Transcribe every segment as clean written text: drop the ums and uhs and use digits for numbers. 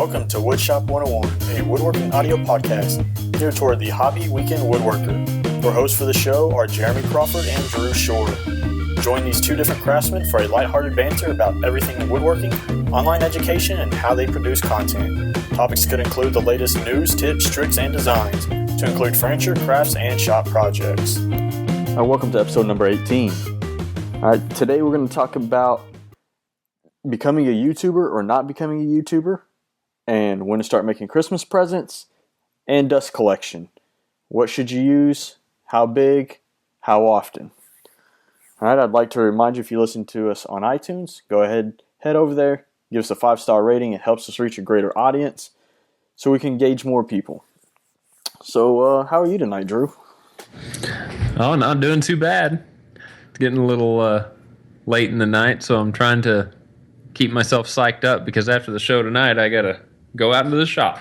welcome to Woodshop 101, a woodworking audio podcast geared toward the hobby weekend woodworker. Your hosts for the show are Jeremy Crawford and Drew Shore. Join these two different craftsmen for a lighthearted banter about everything in woodworking, online education, and how they produce content. Topics could include the latest news, tips, tricks, and designs, to include furniture, crafts, and shop projects. Welcome to episode number 18. Today we're going to talk about becoming a YouTuber or not becoming a YouTuber, and when to start making Christmas presents, and dust collection. What should you use? How big? How often? Alright, I'd like to remind you, if you listen to us on iTunes, go ahead, head over there, give us a 5-star rating. It helps us reach a greater audience so we can engage more people. So, how are you tonight, Drew? Oh, not doing too bad. It's getting a little late in the night, so I'm trying to keep myself psyched up because after the show tonight, I gotta go out into the shop.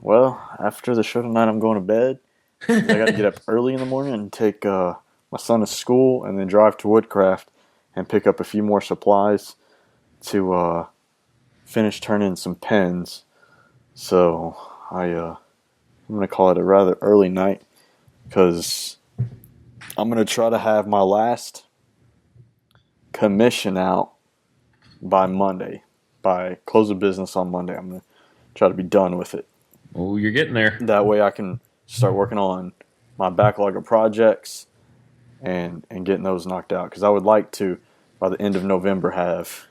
Well, after the show tonight, I'm going to bed. I gotta get up early in the morning and take my son to school, and then drive to Woodcraft and pick up a few more supplies to finish turning some pens. So I'm gonna call it a rather early night because I'm gonna try to have my last commission out by Monday. By close of business on Monday, I'm going to try to be done with it. Oh, you're getting there. That way I can start working on my backlog of projects and getting those knocked out. Because I would like to, by the end of November, have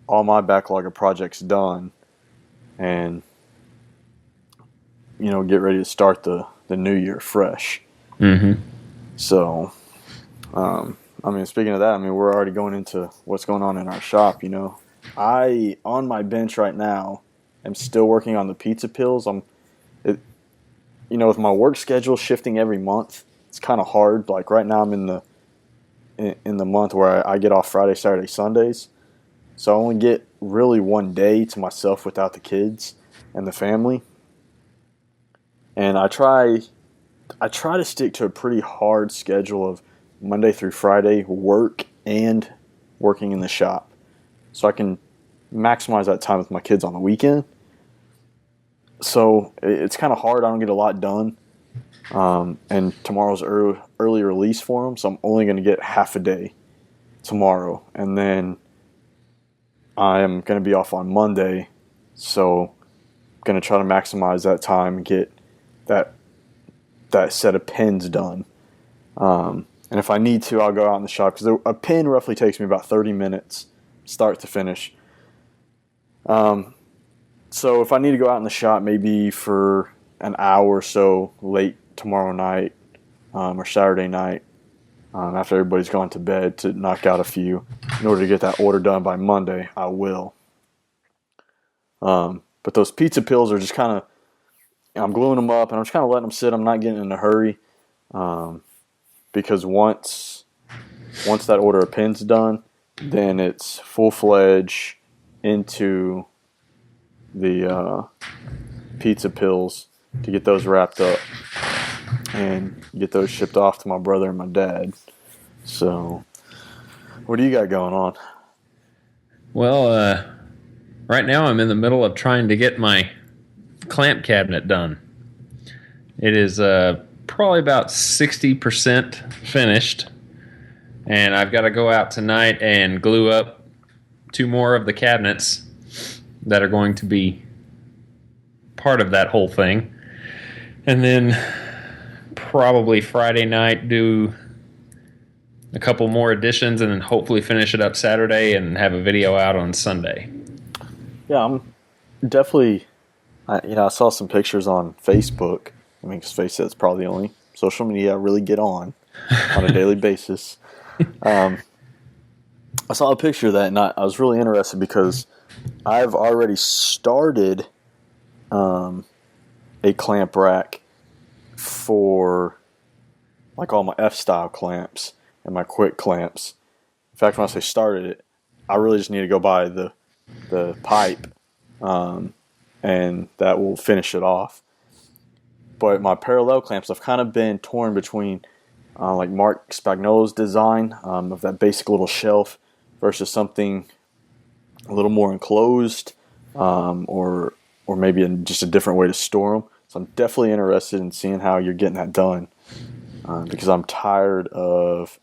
all my backlog of projects done and, get ready to start the new year fresh. Mm-hmm. So, speaking of that, we're already going into what's going on in our shop, on my bench right now, am still working on the pizza pills. With my work schedule shifting every month, it's kind of hard. Like right now I'm in the month where I get off Friday, Saturday, Sundays. So I only get really one day to myself without the kids and the family. And I try to stick to a pretty hard schedule of Monday through Friday work and working in the shop, so I can maximize that time with my kids on the weekend. So it's kind of hard. I don't get a lot done, and tomorrow's early release for them, so I'm only going to get half a day tomorrow, and then I am going to be off on Monday, so I'm going to try to maximize that time and get that set of pens done. And if I need to, I'll go out in the shop, because a pen roughly takes me about 30 minutes, start to finish. So if I need to go out in the shop maybe for an hour or so late tomorrow night or Saturday night, after everybody's gone to bed, to knock out a few in order to get that order done by Monday, I will. But those pizza pills are just kind of, I'm gluing them up and I'm just kind of letting them sit. I'm not getting in a hurry. Because once that order of pens done, then it's full-fledged into the pizza pills to get those wrapped up and get those shipped off to my brother and my dad. So, what do you got going on? Well, right now I'm in the middle of trying to get my clamp cabinet done. It is probably about 60% finished, and I've got to go out tonight and glue up 2 more of the cabinets that are going to be part of that whole thing, and then probably Friday night do a couple more additions, and then hopefully finish it up Saturday and have a video out on Sunday. Yeah, I'm definitely, I saw some pictures on Facebook. Because that's probably the only social media I really get on a daily basis. I saw a picture of that, and I was really interested because I've already started a clamp rack for like all my F-style clamps and my quick clamps. In fact, when I say started it, I really just need to go buy the pipe, and that will finish it off. But my parallel clamps, I've kind of been torn between like Mark Spagnolo's design of that basic little shelf versus something a little more enclosed, or maybe just a different way to store them. So I'm definitely interested in seeing how you're getting that done, because I'm tired of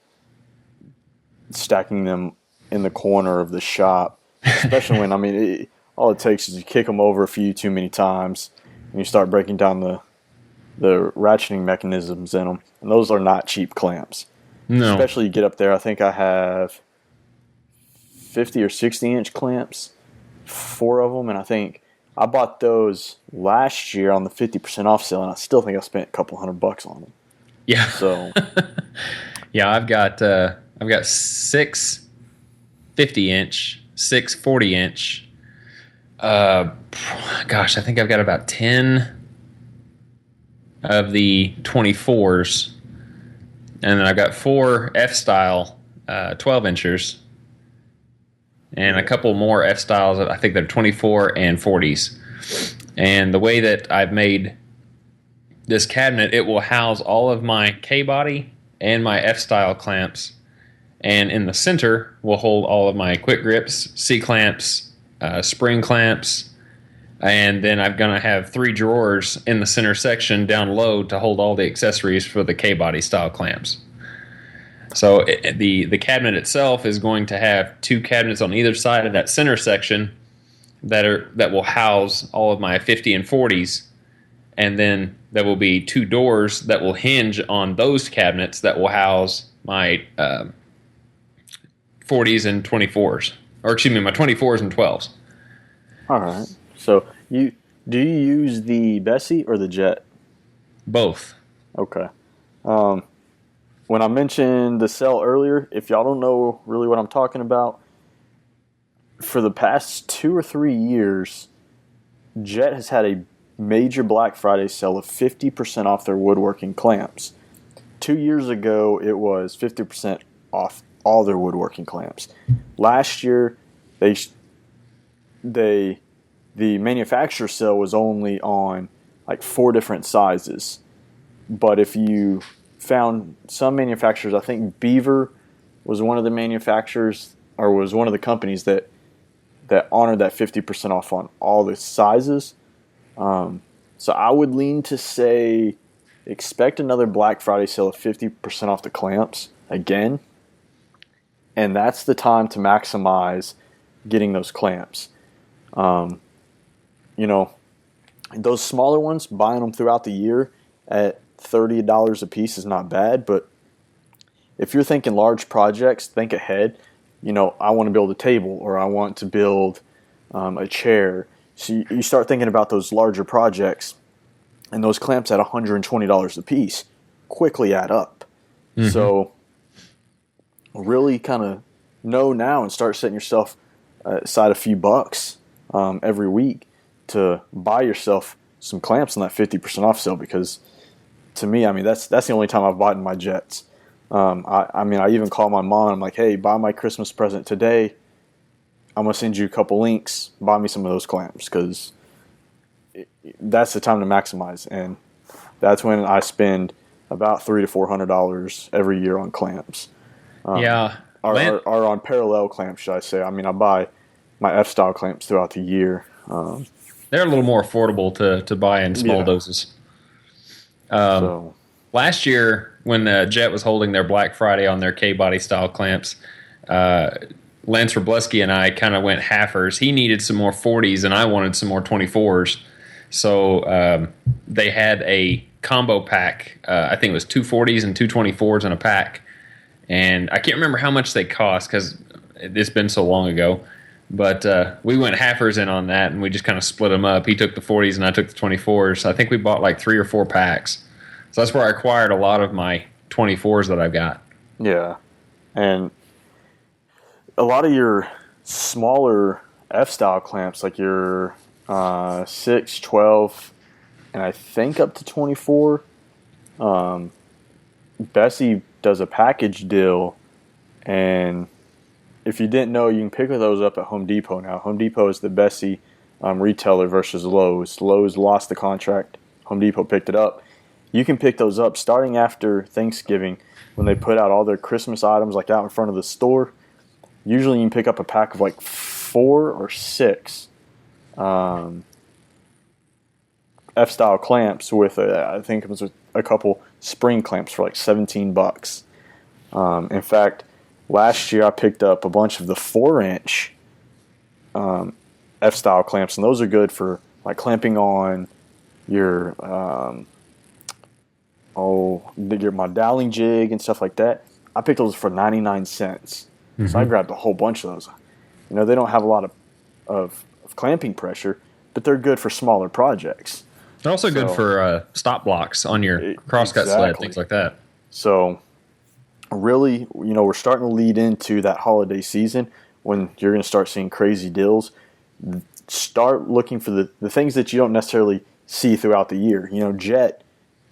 stacking them in the corner of the shop, especially when, all it takes is you kick them over a few too many times and you start breaking down the ratcheting mechanisms in them. And those are not cheap clamps. No. Especially you get up there, I think I have 50 or 60 inch clamps, 4 of them, and I think I bought those last year on the 50% off sale, and I still think I spent a couple $100 on them. Yeah. So, yeah, I've got 6 50-inch, 6 40-inch. Gosh, I think I've got about 10 of the 24s, and then I've got 4 F-style 12-inchers, and a couple more F-styles. I think they're 24 and 40s. And the way that I've made this cabinet, it will house all of my K-body and my F-style clamps, and in the center will hold all of my quick grips, C-clamps, spring clamps, and then I'm going to have 3 drawers in the center section down low to hold all the accessories for the K-body style clamps. So the cabinet itself is going to have 2 cabinets on either side of that center section that will house all of my 50 and 40s, and then there will be 2 doors that will hinge on those cabinets that will house my 40s and 24s, or excuse me, my 24s and 12s. all right. So do you use the Bessie or the Jet? Both. Okay. When I mentioned the cell earlier, if y'all don't know really what I'm talking about, for the past 2 or 3 years, Jet has had a major Black Friday sale of 50% off their woodworking clamps. 2 years ago, it was 50% off all their woodworking clamps. Last year, the manufacturer sale was only on like 4 different sizes. But if you found some manufacturers, I think Beaver was one of the manufacturers, or was one of the companies that honored that 50% off on all the sizes. So I would lean to say expect another Black Friday sale of 50% off the clamps again. And that's the time to maximize getting those clamps. Those smaller ones, buying them throughout the year at $30 a piece is not bad, but if you're thinking large projects, think ahead. I want to build a table, or I want to build a chair. So you start thinking about those larger projects, and those clamps at $120 a piece quickly add up. Mm-hmm. So really kind of know now and start setting yourself aside a few bucks every week to buy yourself some clamps on that 50% off sale, because to me, that's the only time I've bought in my Jets. I even call my mom and I'm like, hey, buy my Christmas present today. I'm going to send you a couple links. Buy me some of those clamps, because that's the time to maximize. And that's when I spend about $300 to $400 every year on clamps. Yeah. Or on parallel clamps, should I say. I buy my F-style clamps throughout the year. They're a little more affordable to buy in small doses. Last year, when Jet was holding their Black Friday on their K-body style clamps, Lance Robleski and I kind of went halfers. He needed some more 40s, and I wanted some more 24s. So they had a combo pack. I think it was 2 40s and 2 24s in a pack. And I can't remember how much they cost because it's been so long ago. But we went halfers in on that, and we just kind of split them up. He took the 40s, and I took the 24s. I think we bought like 3 or 4 packs. So that's where I acquired a lot of my 24s that I've got. Yeah. And a lot of your smaller F-style clamps, like your 6, 12, and I think up to 24, Bessie does a package deal, and if you didn't know, you can pick those up at Home Depot now. Home Depot is the Bessie retailer versus Lowe's. Lowe's lost the contract. Home Depot picked it up. You can pick those up starting after Thanksgiving when they put out all their Christmas items like out in front of the store. Usually you can pick up a pack of like 4 or 6 F-style clamps with I think it was a couple spring clamps for like $17. In fact, last year I picked up a bunch of the 4-inch F-style clamps, and those are good for like clamping on your my doweling jig and stuff like that. I picked those for 99 cents. Mm-hmm. So I grabbed a whole bunch of those. You know, they don't have a lot of clamping pressure, but they're good for smaller projects. They're also good for stop blocks on your crosscut sled, things like that. So really, you know, we're starting to lead into that holiday season when you're going to start seeing crazy deals. Start looking for the things that you don't necessarily see throughout the year. You know, Jet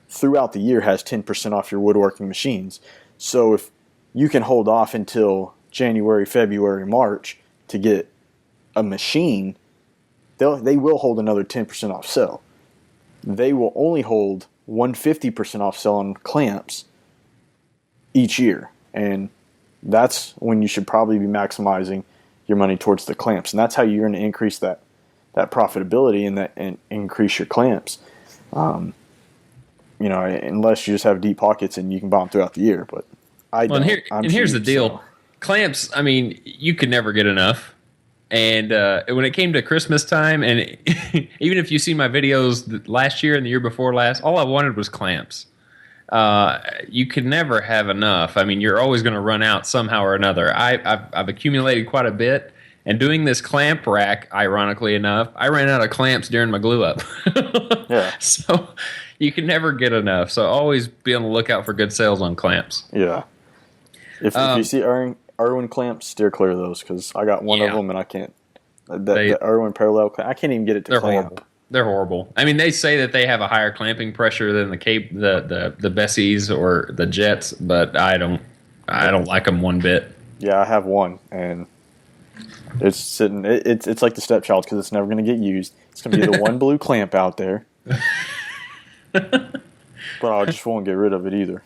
throughout the year has 10% off your woodworking machines. So if you can hold off until January, February, March to get a machine, they will hold another 10% off sale. They will only hold 150% off sale on clamps each year. And that's when you should probably be maximizing your money towards the clamps. And that's how you're going to increase that profitability and increase your clamps. You know, unless you just have deep pockets and you can buy them throughout the year. But here's the deal. So. Clamps, I mean, you could never get enough. And when it came to Christmas time, and even if you see my videos last year and the year before last, all I wanted was clamps. You could never have enough. I mean, you're always going to run out somehow or another. I've accumulated quite a bit. And doing this clamp rack, ironically enough, I ran out of clamps during my glue up. Yeah. So you can never get enough. So always be on the lookout for good sales on clamps. Yeah. If you see Irwin clamps, steer clear of those because I got one of them and I can't. The Irwin parallel clamp, I can't even get it to clamp. Horrible. They're horrible. I mean, they say that they have a higher clamping pressure than the Bessies or the Jets, but I don't like them one bit. Yeah, I have one, and it's sitting. It's like the stepchild because it's never going to get used. It's going to be the one blue clamp out there, but I just won't get rid of it either.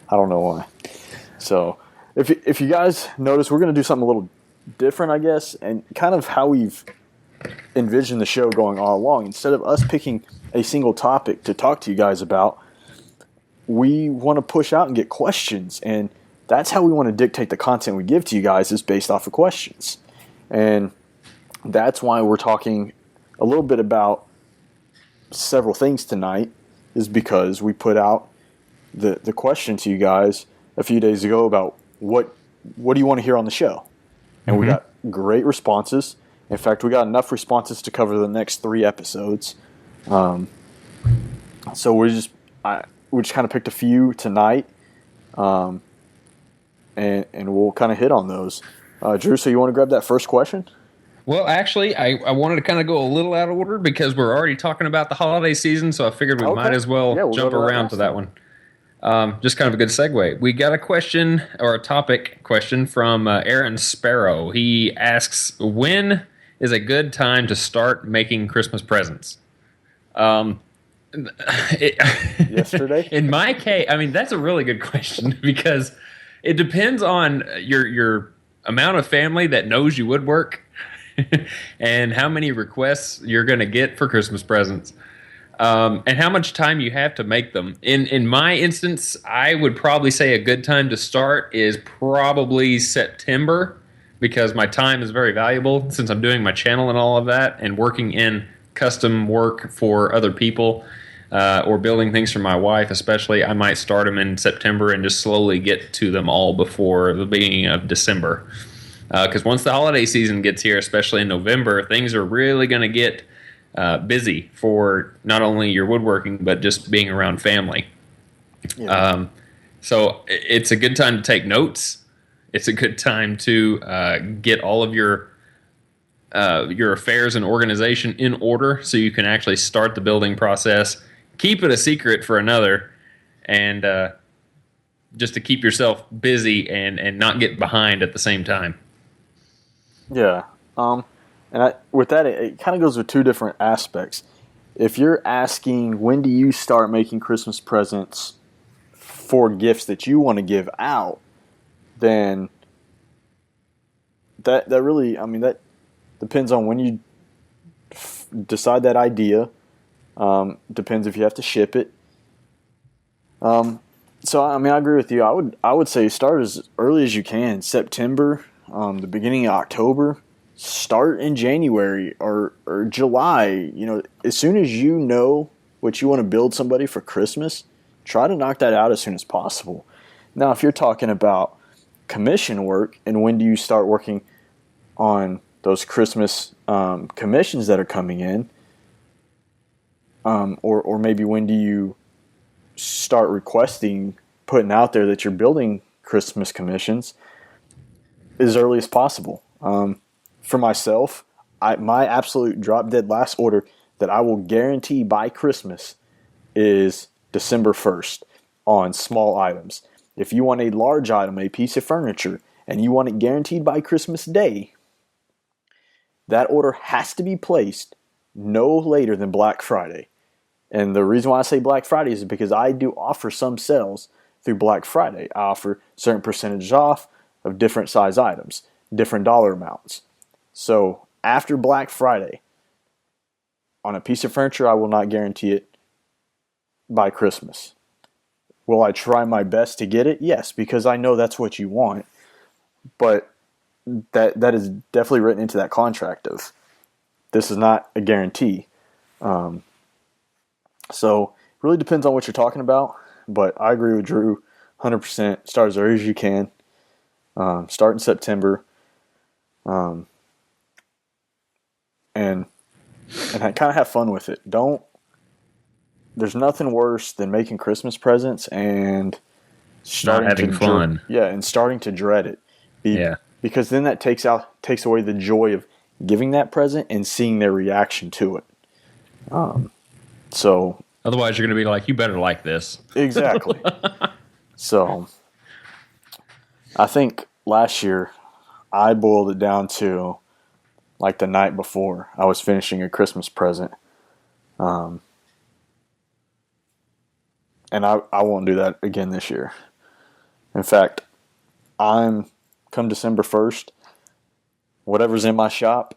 I don't know why. So, if you guys notice, we're going to do something a little different, I guess, and kind of how we've envisioned the show going all along. Instead of us picking a single topic to talk to you guys about, we want to push out and get questions, and that's how we want to dictate the content we give to you guys is based off of questions. And that's why we're talking a little bit about several things tonight, is because we put out the question to you guys a few days ago about what do you want to hear on the show? And we got great responses. In fact, we got enough responses to cover the next 3 episodes. So we just kind of picked a few tonight, and we'll kind of hit on those. Drew, so you want to grab that first question? Well, actually, I wanted to kind of go a little out of order because we're already talking about the holiday season, so I figured we might as well jump around to that one. Just kind of a good segue. We got a question or a topic question from Aaron Sparrow. He asks, when is a good time to start making Christmas presents? Yesterday? In my case, I mean, that's a really good question because it depends on your amount of family that knows you woodwork and how many requests you're going to get for Christmas presents. And how much time you have to make them. In my instance, I would probably say a good time to start is probably September because my time is very valuable since I'm doing my channel and all of that and working in custom work for other people or building things for my wife especially. I might start them in September and just slowly get to them all before the beginning of December. Because once the holiday season gets here, especially in November, things are really going to get busy for not only your woodworking but just being around family. Yeah. So it's a good time to take notes. It's a good time to get all of your affairs and organization in order so you can actually start the building process. Keep it a secret for another, and just to keep yourself busy and not get behind at the same time. Yeah. And with that, it kind of goes with 2 different aspects. If you're asking when do you start making Christmas presents for gifts that you want to give out, then that really, I mean, that depends on when you decide that idea. Depends if you have to ship it. So I mean, I agree with you. I would say start as early as you can. September, the beginning of October. Start in January or July. As soon as you know what you want to build somebody for Christmas, try to knock that out as soon as possible. Now, if you're talking about commission work and when do you start working on those Christmas commissions that are coming in, or maybe when do you start putting out there that you're building Christmas commissions, as early as possible. For myself, my absolute drop dead last order that I will guarantee by Christmas is December 1st on small items. If you want a large item, a piece of furniture, and you want it guaranteed by Christmas Day, that order has to be placed no later than Black Friday. And the reason why I say Black Friday is because I do offer some sales through Black Friday. I offer certain percentage off of different size items, different dollar amounts. So after Black Friday, on a piece of furniture, I will not guarantee it by Christmas. Will I try my best to get it? Yes, because I know that's what you want. But that is definitely written into that contract of this is not a guarantee. So it really depends on what you're talking about. But I agree with Drew 100%. Start as early as you can. Start in September. And kind of have fun with it. There's nothing worse than making Christmas presents and not having fun. And starting to dread it. Because then that takes away the joy of giving that present and seeing their reaction to it. So otherwise you're going to be like, you better like this. Exactly. So I think last year I boiled it down to like the night before I was finishing a Christmas present. And I won't do that again this year. In fact, come December 1st, whatever's in my shop,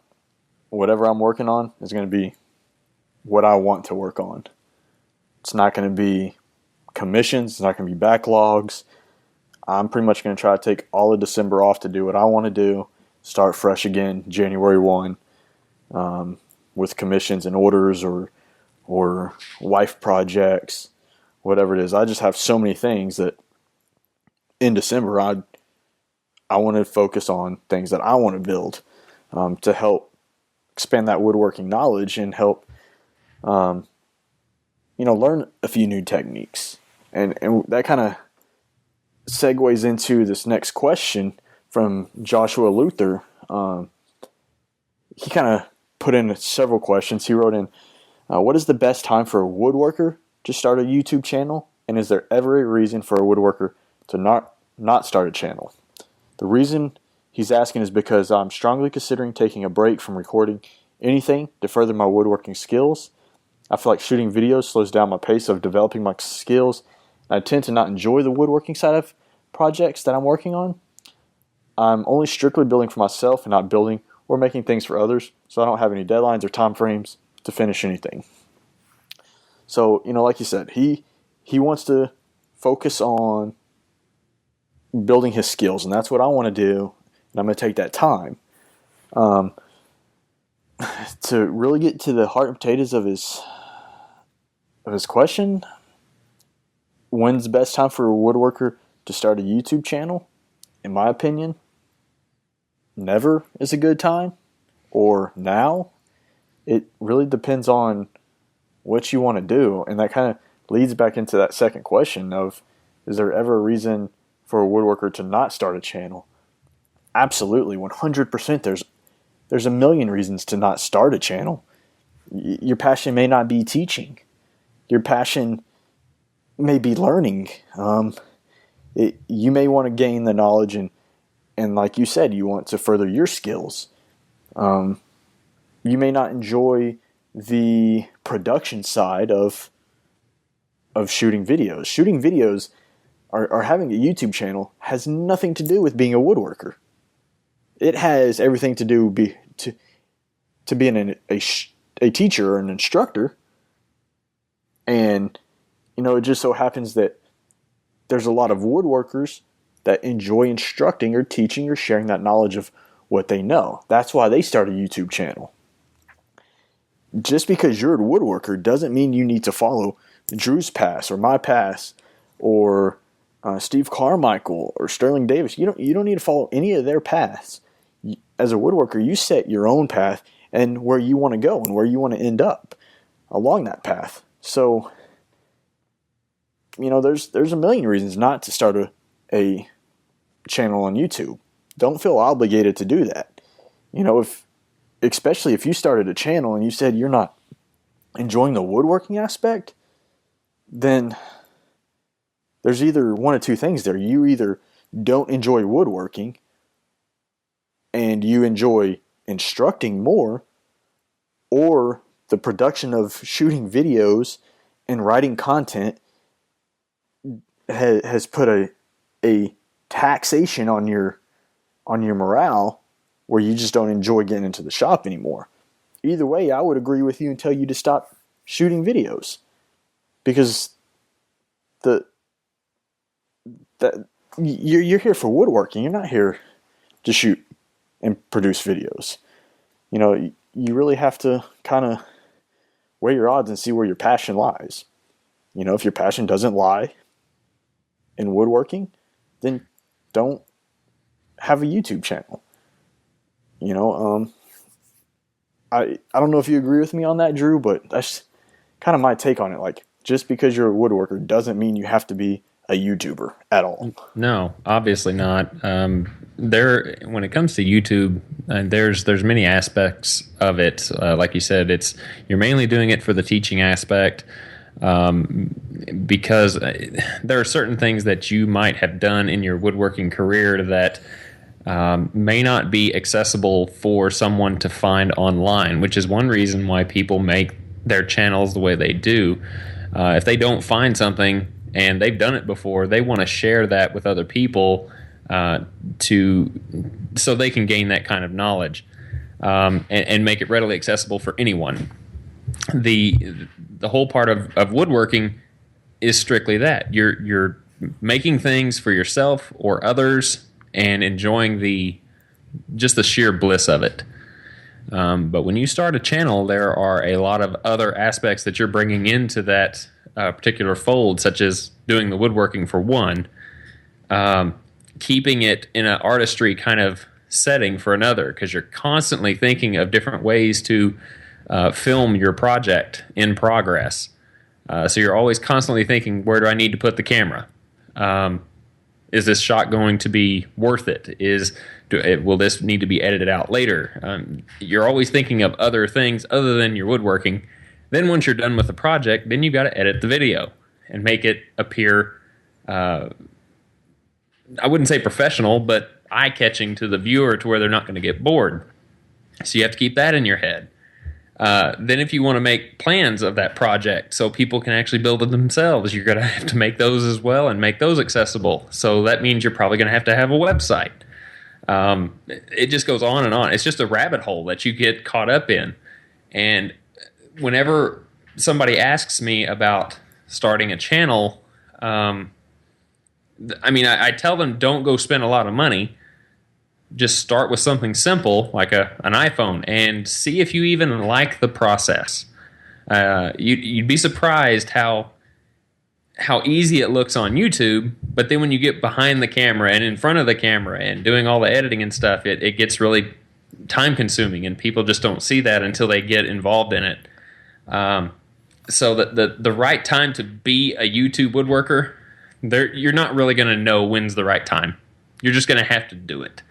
whatever I'm working on is going to be what I want to work on. It's not going to be commissions. It's not going to be backlogs. I'm pretty much going to try to take all of December off to do what I want to do. Start fresh again January 1 with commissions and orders or wife projects, whatever it is. I just have so many things that in December I want to focus on things that I want to build to help expand that woodworking knowledge and help learn a few new techniques. And that kind of segues into this next question from Joshua Luther. He kind of put in several questions. He wrote in, what is the best time for a woodworker to start a YouTube channel? And is there ever a reason for a woodworker to not start a channel? The reason he's asking is because I'm strongly considering taking a break from recording anything to further my woodworking skills. I feel like shooting videos slows down my pace of developing my skills. I tend to not enjoy the woodworking side of projects that I'm working on. I'm only strictly building for myself and not building or making things for others, so I don't have any deadlines or time frames to finish anything. So, like you said, he wants to focus on building his skills, and that's what I want to do, and I'm going to take that time. To really get to the heart and potatoes of his question, when's the best time for a woodworker to start a YouTube channel? In my opinion, never is a good time, or now. It really depends on what you want to do, and that kind of leads back into that second question of, is there ever a reason for a woodworker to not start a channel? Absolutely, 100%. There's a million reasons to not start a channel. Your passion may not be teaching. Your passion may be learning. You may want to gain the knowledge and like you said, you want to further your skills. You may not enjoy the production side of shooting videos. Shooting videos or having a YouTube channel has nothing to do with being a woodworker. It has everything to do to being a a teacher or an instructor. And, it just so happens that there's a lot of woodworkers that enjoy instructing or teaching or sharing that knowledge of what they know. That's why they start a YouTube channel. Just because you're a woodworker doesn't mean you need to follow Drew's path or my path or Steve Carmichael or Sterling Davis. You don't need to follow any of their paths. As a woodworker, you set your own path and where you want to go and where you want to end up along that path. So, there's a million reasons not to start a channel on YouTube. Don't feel obligated to do that. Especially if you started a channel and you said you're not enjoying the woodworking aspect, then there's either one of two things there. You either don't enjoy woodworking and you enjoy instructing more, or the production of shooting videos and writing content has put a taxation on your morale where you just don't enjoy getting into the shop anymore. Either way, I would agree with you and tell you to stop shooting videos, because you're here for woodworking. You're not here to shoot and produce videos. You really have to kind of weigh your odds and see where your passion lies. If your passion doesn't lie in woodworking, then don't have a YouTube channel. I don't know if you agree with me on that, Drew, but that's kind of my take on it. Like, just because you're a woodworker doesn't mean you have to be a YouTuber at all. No, obviously not. When it comes to YouTube, there's many aspects of it. Like you said, you're mainly doing it for the teaching aspect, because there are certain things that you might have done in your woodworking career that may not be accessible for someone to find online, which is one reason why people make their channels the way they do. If they don't find something and they've done it before, they want to share that with other people so they can gain that kind of knowledge, and make it readily accessible for anyone. The whole part of woodworking is strictly that. You're making things for yourself or others and enjoying just the sheer bliss of it. But when you start a channel, there are a lot of other aspects that you're bringing into that particular fold, such as doing the woodworking for one, keeping it in an artistry kind of setting for another, because you're constantly thinking of different ways to film your project in progress. So you're always constantly thinking, where do I need to put the camera? Is this shot going to be worth it? Will this need to be edited out later? You're always thinking of other things other than your woodworking. Then once you're done with the project, then you've got to edit the video and make it appear, I wouldn't say professional, but eye-catching to the viewer to where they're not going to get bored. So you have to keep that in your head. Then if you want to make plans of that project so people can actually build it themselves, you're going to have to make those as well and make those accessible. So that means you're probably going to have a website. It just goes on and on. It's just a rabbit hole that you get caught up in. And whenever somebody asks me about starting a channel, I tell them don't go spend a lot of money. Just start with something simple like an iPhone and see if you even like the process. You'd be surprised how easy it looks on YouTube, but then when you get behind the camera and in front of the camera and doing all the editing and stuff, it gets really time consuming, and people just don't see that until they get involved in it. So the right time to be a YouTube woodworker, you're not really going to know when's the right time. You're just going to have to do it.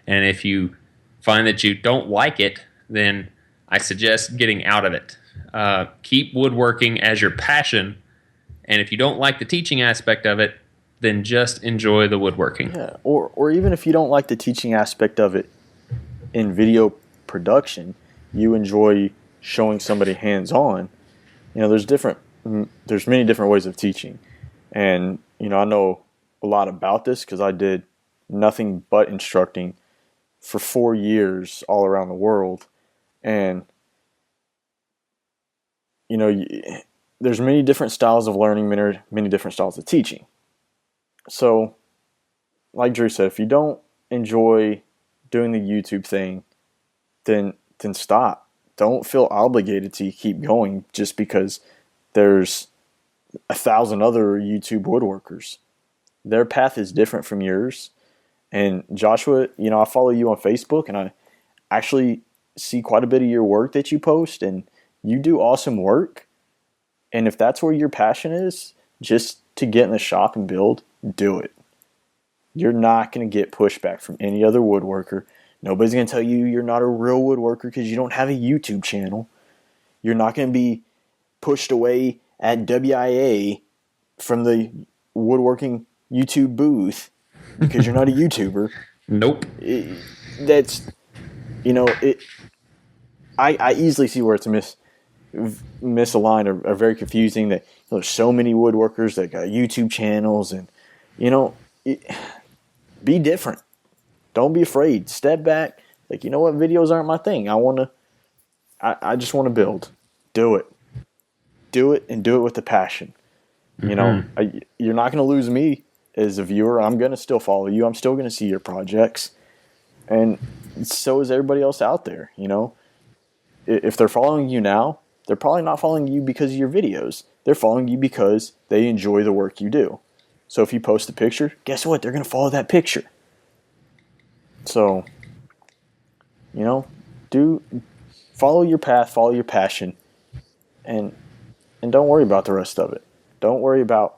And if you find that you don't like it, then I suggest getting out of it. Keep woodworking as your passion, and if you don't like the teaching aspect of it, then just enjoy the woodworking. Yeah, or even if you don't like the teaching aspect of it in video production, you enjoy showing somebody hands-on. There's many different ways of teaching. And, I know a lot about this because I did nothing but instructing for 4 years all around the world. And there's many different styles of learning, many different styles of teaching. So, like Drew said, if you don't enjoy doing the YouTube thing, then stop. Don't feel obligated to keep going just because there's 1,000 other YouTube woodworkers. Their path is different from yours. And Joshua, I follow you on Facebook, and I actually see quite a bit of your work that you post, and you do awesome work. And if that's where your passion is, just to get in the shop and build, do it. You're not going to get pushback from any other woodworker. Nobody's going to tell you you're not a real woodworker because you don't have a YouTube channel. You're not going to be pushed away at WIA from the woodworking YouTube booth because you're not a YouTuber. Nope. I easily see where it's misaligned or very confusing that there's so many woodworkers that got YouTube channels, and be different. Don't be afraid. Step back. Like, you know what? Videos aren't my thing. I just want to build. Do it. Do it, and do it with the passion. Mm-hmm. You're not going to lose me as a viewer. I'm going to still follow you. I'm still going to see your projects. And so is everybody else out there, If they're following you now, they're probably not following you because of your videos. They're following you because they enjoy the work you do. So if you post a picture, guess what? They're going to follow that picture. So, follow your path, follow your passion, and don't worry about the rest of it. Don't worry about,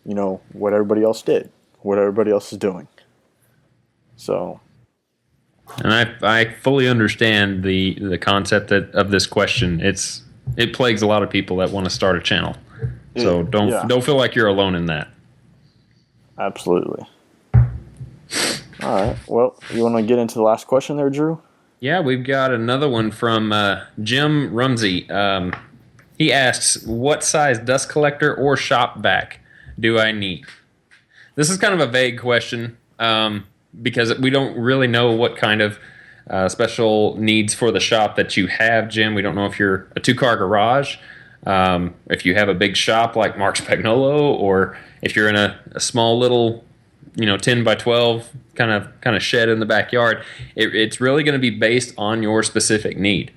what everybody else did, what everybody else is doing. So. And I fully understand the concept of this question. It plagues a lot of people that want to start a channel. So don't feel like you're alone in that. Absolutely. All right. Well, you want to get into the last question there, Drew? Yeah, we've got another one from Jim Rumsey. He asks, what size dust collector or shop vac do I need? This is kind of a vague question because we don't really know what kind of special needs for the shop that you have, Jim. We don't know if you're a two-car garage, if you have a big shop like Mark Spagnolo, or if you're in a small little 10 by 12 kind of shed in the backyard. It's really going to be based on your specific need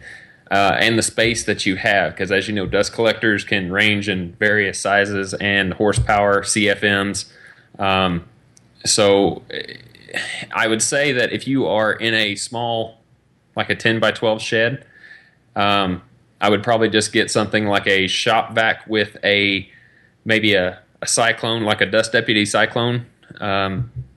and the space that you have, because as you know, dust collectors can range in various sizes and horsepower, CFMs. So I would say that if you are in a small, like a 10 by 12 shed, I would probably just get something like a shop vac with maybe a cyclone, like a Dust Deputy cyclone,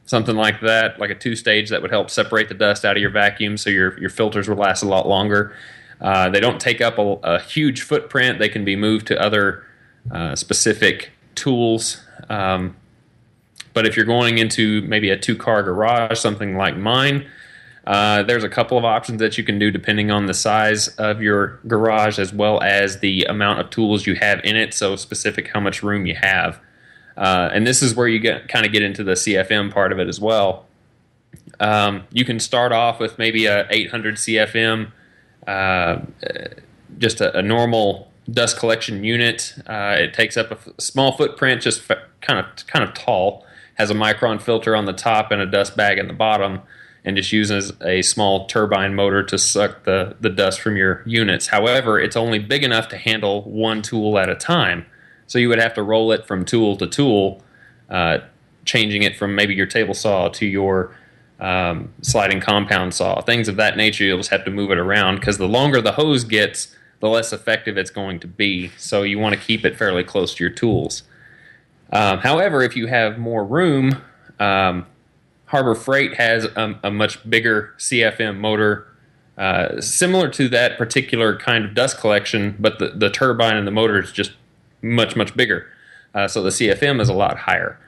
something like that, like a 2-stage that would help separate the dust out of your vacuum so your filters will last a lot longer. They don't take up a huge footprint. They can be moved to other specific tools. But if you're going into maybe a 2-car garage, something like mine, there's a couple of options that you can do depending on the size of your garage as well as the amount of tools you have in it, so specific how much room you have. And this is where you kind of get into the CFM part of it as well. You can start off with maybe a 800 CFM, just a normal dust collection unit. It takes up a small footprint, just kind of tall, has a micron filter on the top and a dust bag in the bottom, and just uses a small turbine motor to suck the dust from your units. However, it's only big enough to handle one tool at a time. So you would have to roll it from tool to tool, changing it from maybe your table saw to your sliding compound saw, things of that nature. You'll just have to move it around because the longer the hose gets, the less effective it's going to be. So you want to keep it fairly close to your tools. However, if you have more room, Harbor Freight has a much bigger CFM motor, similar to that particular kind of dust collection, but the turbine and the motor is just much bigger. So the CFM is a lot higher.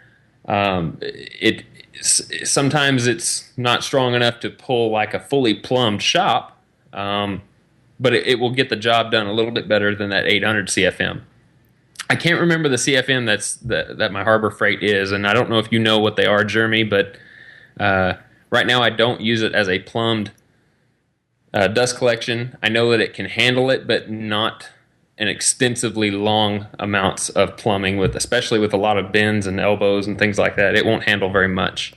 Sometimes it's not strong enough to pull like a fully plumbed shop, but it will get the job done a little bit better than that 800 CFM. I can't remember the CFM that my Harbor Freight is, and I don't know if you know what they are, Jeremy, but right now I don't use it as a plumbed dust collection. I know that it can handle it, but not an extensively long amounts of plumbing, especially with a lot of bends and elbows and things like that. It won't handle very much.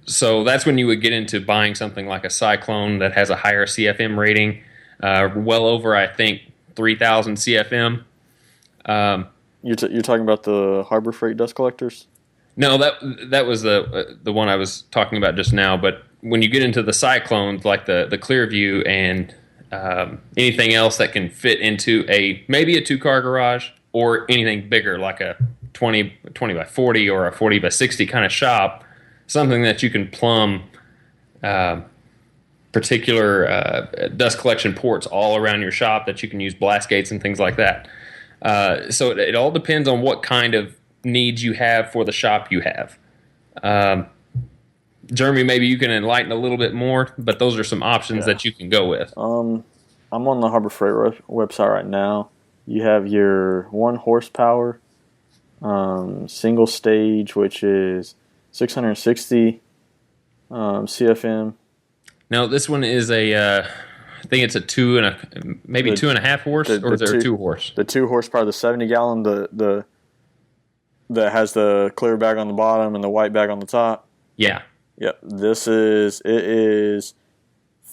So that's when you would get into buying something like a Cyclone that has a higher CFM rating, well over, I think, 3,000 CFM. You're talking about the Harbor Freight dust collectors? No, that was the one I was talking about just now. But when you get into the Cyclones, like the Clearview and anything else that can fit into maybe a 2-car garage or anything bigger like a 20 by 40 or a 40 by 60 kind of shop, something that you can plumb particular dust collection ports all around your shop that you can use blast gates and things like that. So it all depends on what kind of needs you have for the shop you have. Jeremy, maybe you can enlighten a little bit more, but those are some options that you can go with. I'm on the Harbor Freight website right now. You have your 1 horsepower single stage, which is 660 CFM. Now this one is I think it's a 2.5 horse, or is there a 2 horse? The 2 horsepower, the 70 gallon, the that has the clear bag on the bottom and the white bag on the top. Yeah. Yep. It is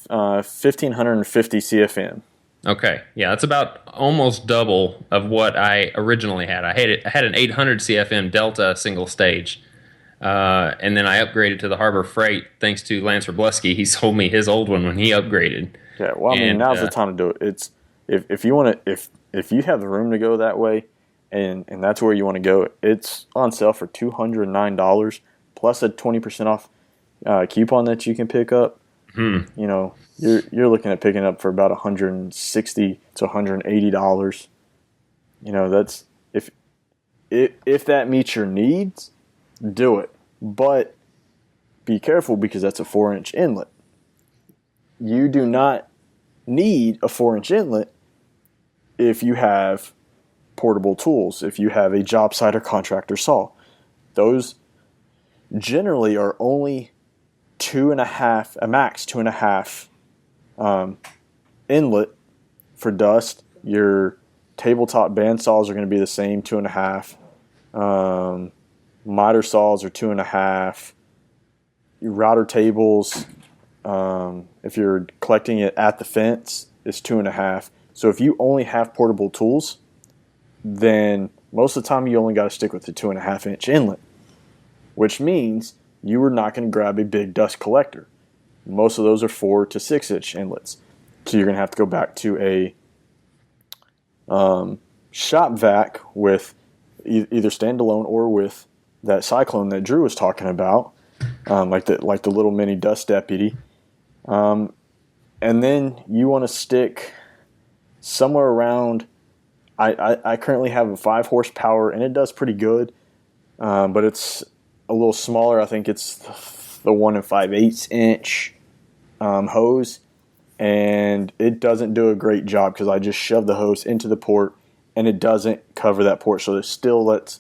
1,550 CFM. Okay. Yeah, that's about almost double of what I originally had. I had an 800 CFM Delta single stage. And then I upgraded to the Harbor Freight thanks to Lance Robleski. He sold me his old one when he upgraded. Yeah, well, I mean, now's the time to do it. It's if you want to, if you have the room to go that way, and that's where you want to go, it's on sale for $209 plus a 20% off coupon that you can pick up. You know, you're looking at picking up for about $160 to $180. You know, that's if that meets your needs, do it. But be careful, because that's a 4-inch inlet. You do not need a 4-inch inlet if you have portable tools, if you have a job site or contractor saw. Those generally are only 2.5, a max 2.5 inlet for dust. Your tabletop bandsaws are going to be the same, 2.5. Miter saws are 2.5. Your router tables, if you're collecting it at the fence, is 2.5. So if you only have portable tools, then most of the time you only got to stick with the 2.5-inch inlet, which means you are not going to grab a big dust collector. Most of those are 4 to 6-inch inlets. So you're going to have to go back to a shop vac with either standalone or with that Cyclone that Drew was talking about, like the little mini dust deputy. And then you want to stick somewhere around. I currently have a 5 horsepower, and it does pretty good, but it's a little smaller. I think it's the 1 5/8 inch hose, and it doesn't do a great job because I just shove the hose into the port, and it doesn't cover that port, so it still lets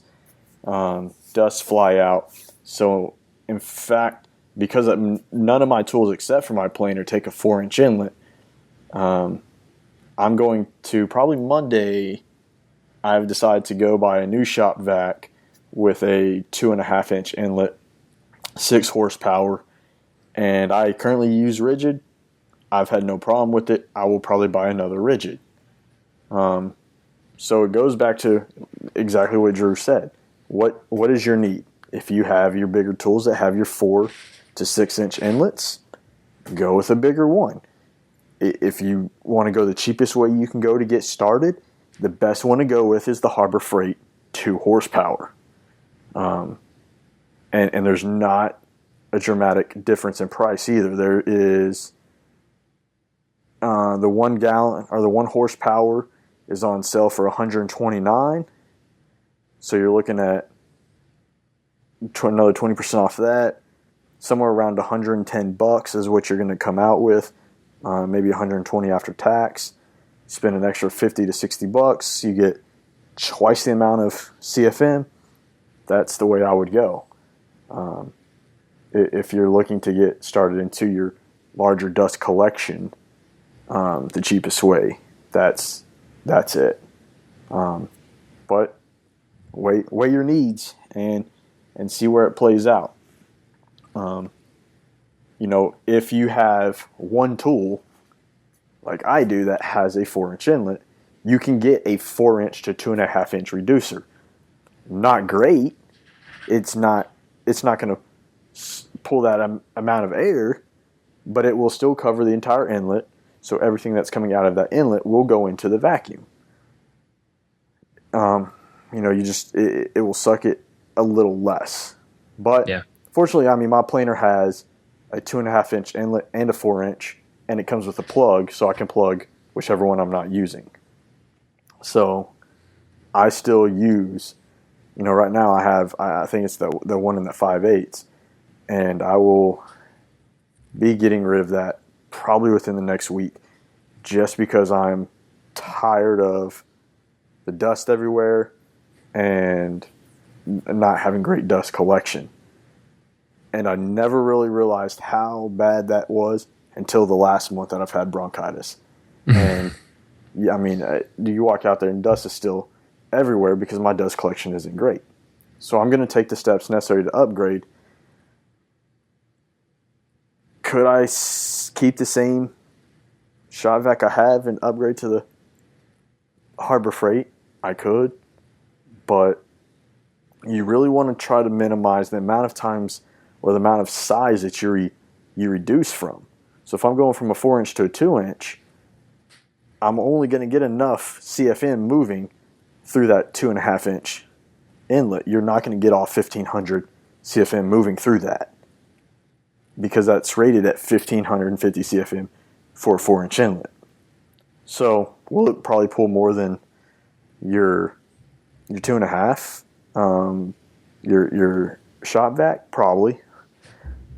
dust fly out. So, in fact, because none of my tools except for my planer take a 4-inch inlet, I'm going to probably Monday. I've decided to go buy a new shop vac with a 2.5-inch inlet, 6 horsepower, and I currently use rigid. I've had no problem with it. I will probably buy another rigid. So it goes back to exactly what Drew said. What is your need? If you have your bigger tools that have your 4 to 6-inch inlets, go with a bigger one. If you want to go the cheapest way you can go to get started, the best one to go with is the Harbor Freight 2 horsepower. And there's not a dramatic difference in price either. There is the 1 gallon or the 1 horsepower is on sale for $129. So you're looking at another 20% off that. Somewhere around $110 is what you're going to come out with. Maybe $120 after tax. Spend an extra $50 to $60, you get twice the amount of CFM. That's the way I would go. If you're looking to get started into your larger dust collection, the cheapest way that's it. But weigh your needs and see where it plays out. If you have one tool, like I do, that has a 4-inch inlet, you can get a 4-inch to 2.5-inch reducer. Not great. It's not going to pull that amount of air, but it will still cover the entire inlet. So everything that's coming out of that inlet will go into the vacuum. It will suck it a little less. But fortunately, my planer has a 2.5-inch inlet and a 4-inch, and it comes with a plug, so I can plug whichever one I'm not using. So I still use, right now I think it's the one in the 5/8, and I will be getting rid of that probably within the next week, just because I'm tired of the dust everywhere and not having great dust collection. And I never really realized how bad that was until the last month that I've had bronchitis. And you walk out there and dust is still everywhere because my dust collection isn't great. So I'm going to take the steps necessary to upgrade. Could I keep the same shop vac I have and upgrade to the Harbor Freight? I could, but you really want to try to minimize the amount of times or the amount of size that you reduce from. So if I'm going from a 4-inch to a 2-inch, I'm only going to get enough CFM moving through that 2.5-inch inlet. You're not going to get all 1,500 CFM moving through that, because that's rated at 1,550 CFM for a 4-inch inlet. So will it probably pull more than your 2.5, your shop vac? Probably.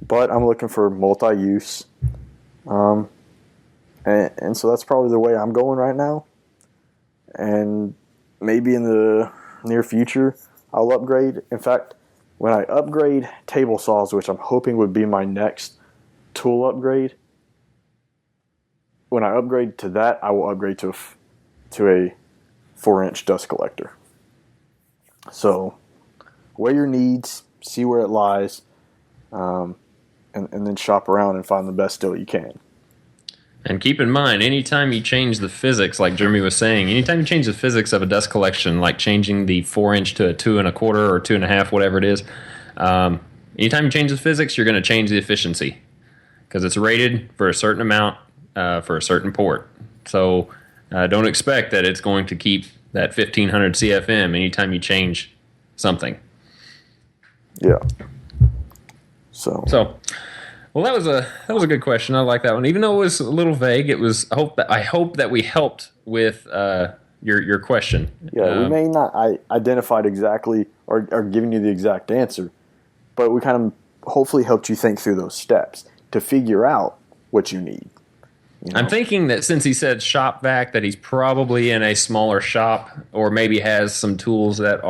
But I'm looking for multi-use. And so that's probably the way I'm going right now. And maybe in the near future, I'll upgrade. In fact, when I upgrade table saws, which I'm hoping would be my next tool upgrade, when I upgrade to that, I will upgrade to a 4-inch dust collector. So weigh your needs, see where it lies, and then shop around and find the best deal you can. And keep in mind, anytime you change the physics, like Jeremy was saying, anytime you change the physics of a dust collection, like changing the 4-inch to a 2.25 or 2.5, whatever it is, anytime you change the physics, you're going to change the efficiency, because it's rated for a certain amount for a certain port. So don't expect that it's going to keep that 1,500 CFM anytime you change something. Yeah. So well, that was a good question. I like that one, even though it was a little vague. It was. I hope that we helped with your question. Yeah, we may not identified exactly or giving you the exact answer, but we kind of hopefully helped you think through those steps to figure out what you need. I'm thinking that since he said shop vac, that he's probably in a smaller shop, or maybe has some tools that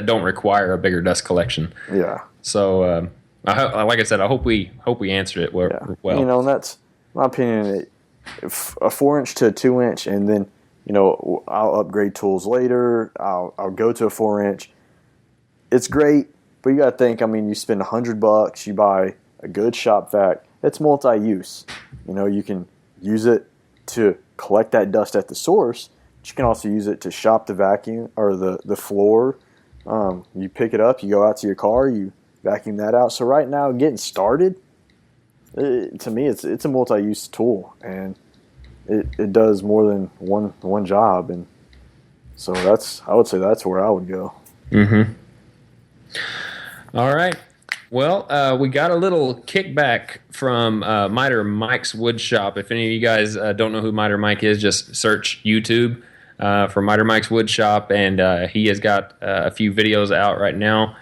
don't require a bigger dust collection. Yeah. So. Like I said, I hope we answered it well. And that's my opinion. If a 4-inch to a 2-inch, and then I'll upgrade tools later. I'll go to a 4-inch. It's great, but you got to think. You spend $100, you buy a good shop vac. It's multi-use. You can use it to collect that dust at the source, but you can also use it to shop the vacuum or the floor. You pick it up, you go out to your car, you vacuum that out. So right now, getting started, to me, it's a multi-use tool, and it does more than one job, and so I would say that's where I would go. Mm-hmm. All right. Well, we got a little kickback from Miter Mike's Woodshop. If any of you guys don't know who Miter Mike is, just search YouTube for Miter Mike's Woodshop, and he has got a few videos out right now.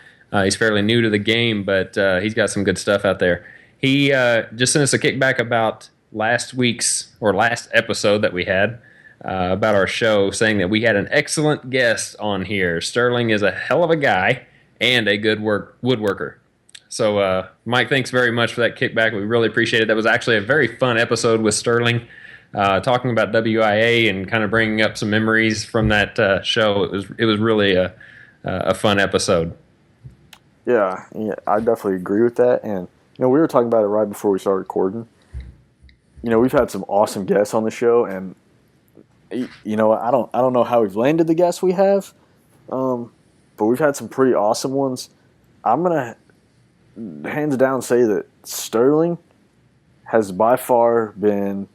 He's fairly new to the game, but he's got some good stuff out there. He just sent us a kickback about last episode that we had about our show, saying that we had an excellent guest on here. Sterling is a hell of a guy and a good woodworker. So, Mike, thanks very much for that kickback. We really appreciate it. That was actually a very fun episode with Sterling. talking about WIA and kind of bringing up some memories from that show. It was really a fun episode. Yeah, I definitely agree with that. And we were talking about it right before we started recording. We've had some awesome guests on the show, and I don't know how we've landed the guests we have, but we've had some pretty awesome ones. I'm gonna hands down say that Sterling has by far been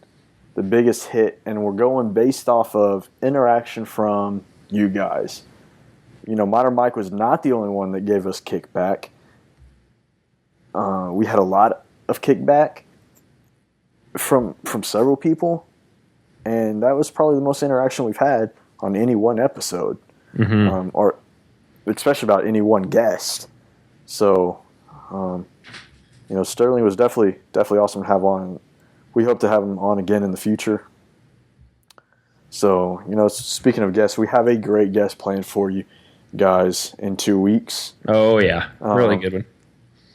the biggest hit, and we're going based off of interaction from you guys. Modern Mike was not the only one that gave us kickback. We had a lot of kickback from several people, and that was probably the most interaction we've had on any one episode, or especially about any one guest. So, Sterling was definitely awesome to have on. We hope to have him on again in the future. So, speaking of guests, we have a great guest planned for you guys in 2 weeks. Oh yeah, really good one.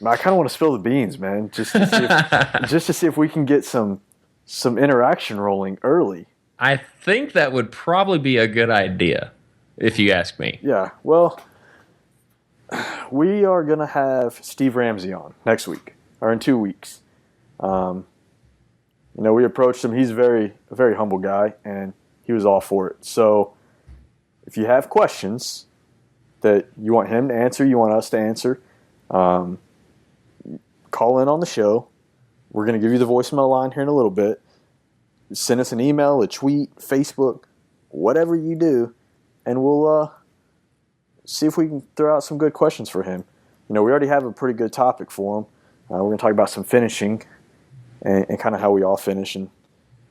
I kind of want to spill the beans, man, just to see if we can get some interaction rolling early. I think that would probably be a good idea, if you ask me. Yeah, well, we are going to have Steve Ramsey on next week, or in 2 weeks. We approached him. He's a very humble guy, and he was all for it. So if you have questions that you want him to answer, you want us to answer, call in on the show. We're going to give you the voicemail line here in a little bit. Send us an email, a tweet, Facebook, whatever you do, and we'll see if we can throw out some good questions for him. We already have a pretty good topic for him. We're going to talk about some finishing and kind of how we all finish in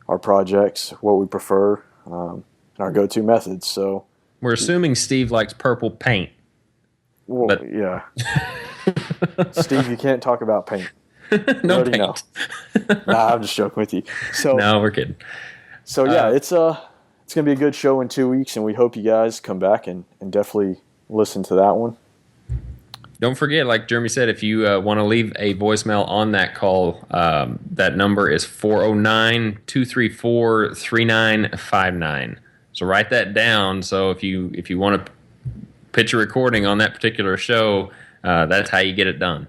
our projects, what we prefer, and our go-to methods. So we're assuming Steve likes purple paint. Well, but yeah. Steve, you can't talk about paint. No paint. Know. Nah, I'm just joking with you. So no, we're kidding. So yeah, it's gonna be a good show in 2 weeks, and we hope you guys come back and definitely listen to that one. Don't forget, like Jeremy said, if you want to leave a voicemail on that call, that number is 409-234-3959. So write that down. So if you want to pitch a recording on that particular show, that's how you get it done.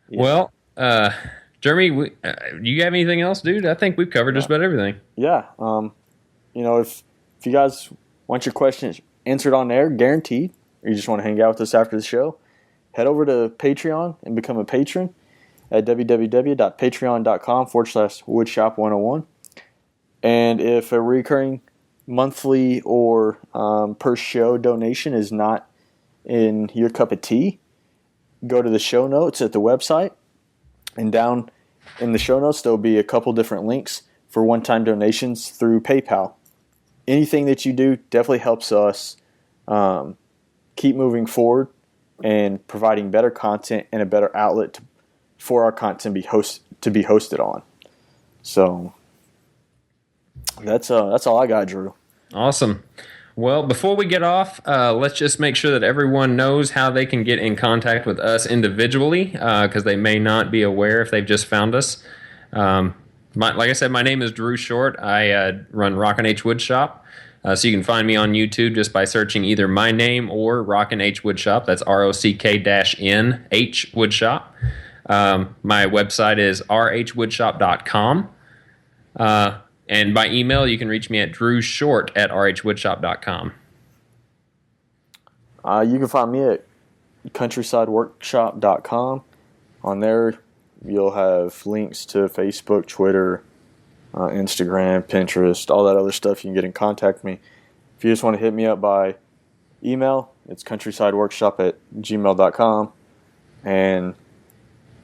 Yeah. Well, Jeremy, do you have anything else, dude? I think we've covered just about everything. Yeah. If you guys want your questions answered on air, guaranteed, or you just want to hang out with us after the show, head over to Patreon and become a patron at www.patreon.com/Woodshop101. And if a recurring monthly or per show donation is not in your cup of tea, go to the show notes at the website, and down in the show notes there'll be a couple different links for one-time donations through PayPal. Anything that you do definitely helps us keep moving forward and providing better content and a better outlet for our content to be hosted on. So that's all I got, Drew. Awesome. Well, before we get off, let's just make sure that everyone knows how they can get in contact with us individually, because they may not be aware if they've just found us. Like I said, my name is Drew Short. I run Rockin' H Woodshop. So you can find me on YouTube just by searching either my name or Rockin' H Woodshop. That's ROCK-NH Woodshop. My website is rhwoodshop.com. And by email, you can reach me at drewshort@rhwoodshop.com. You can find me at countrysideworkshop.com. On there, you'll have links to Facebook, Twitter, Instagram, Pinterest, all that other stuff. You can get in contact with me. If you just want to hit me up by email, it's countrysideworkshop@gmail.com. And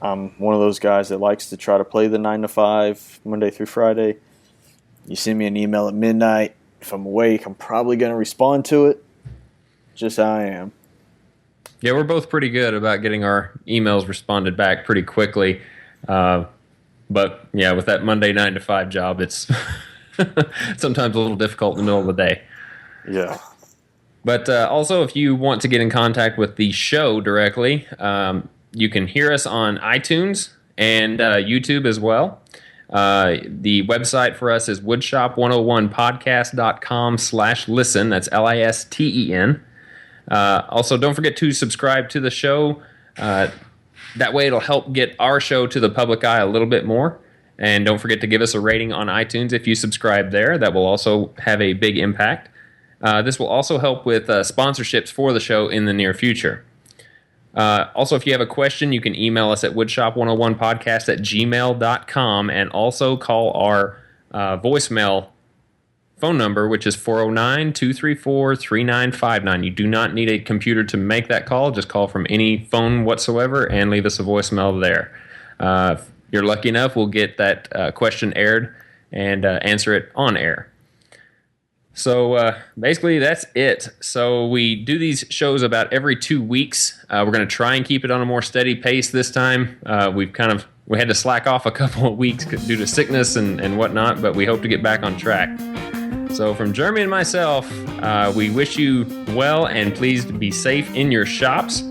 I'm one of those guys that likes to try to play the 9 to 5, Monday through Friday. You send me an email at midnight. If I'm awake, I'm probably going to respond to it. Just how I am. Yeah, we're both pretty good about getting our emails responded back pretty quickly. But yeah, with that Monday 9 to 5 job, it's sometimes a little difficult in the middle of the day. Yeah. But also, if you want to get in contact with the show directly, you can hear us on iTunes and YouTube as well. The website for us is woodshop101podcast.com/listen. That's LISTEN. Also, don't forget to subscribe to the show. That way it'll help get our show to the public eye a little bit more. And don't forget to give us a rating on iTunes if you subscribe there. That will also have a big impact. This will also help with sponsorships for the show in the near future. Also, if you have a question, you can email us at woodshop101podcast@gmail.com and also call our voicemail phone number, which is 409-234-3959. You do not need a computer to make that call. Just call from any phone whatsoever and leave us a voicemail there. If you're lucky enough, we'll get that question aired and answer it on air. So basically, that's it. So we do these shows about every 2 weeks. We're going to try and keep it on a more steady pace this time. We had to slack off a couple of weeks due to sickness and whatnot, but we hope to get back on track. So from Jeremy and myself, we wish you well, and please be safe in your shops.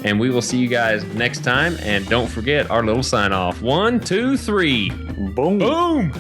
And we will see you guys next time. And don't forget our little sign off. 1, 2, 3. Boom. Boom.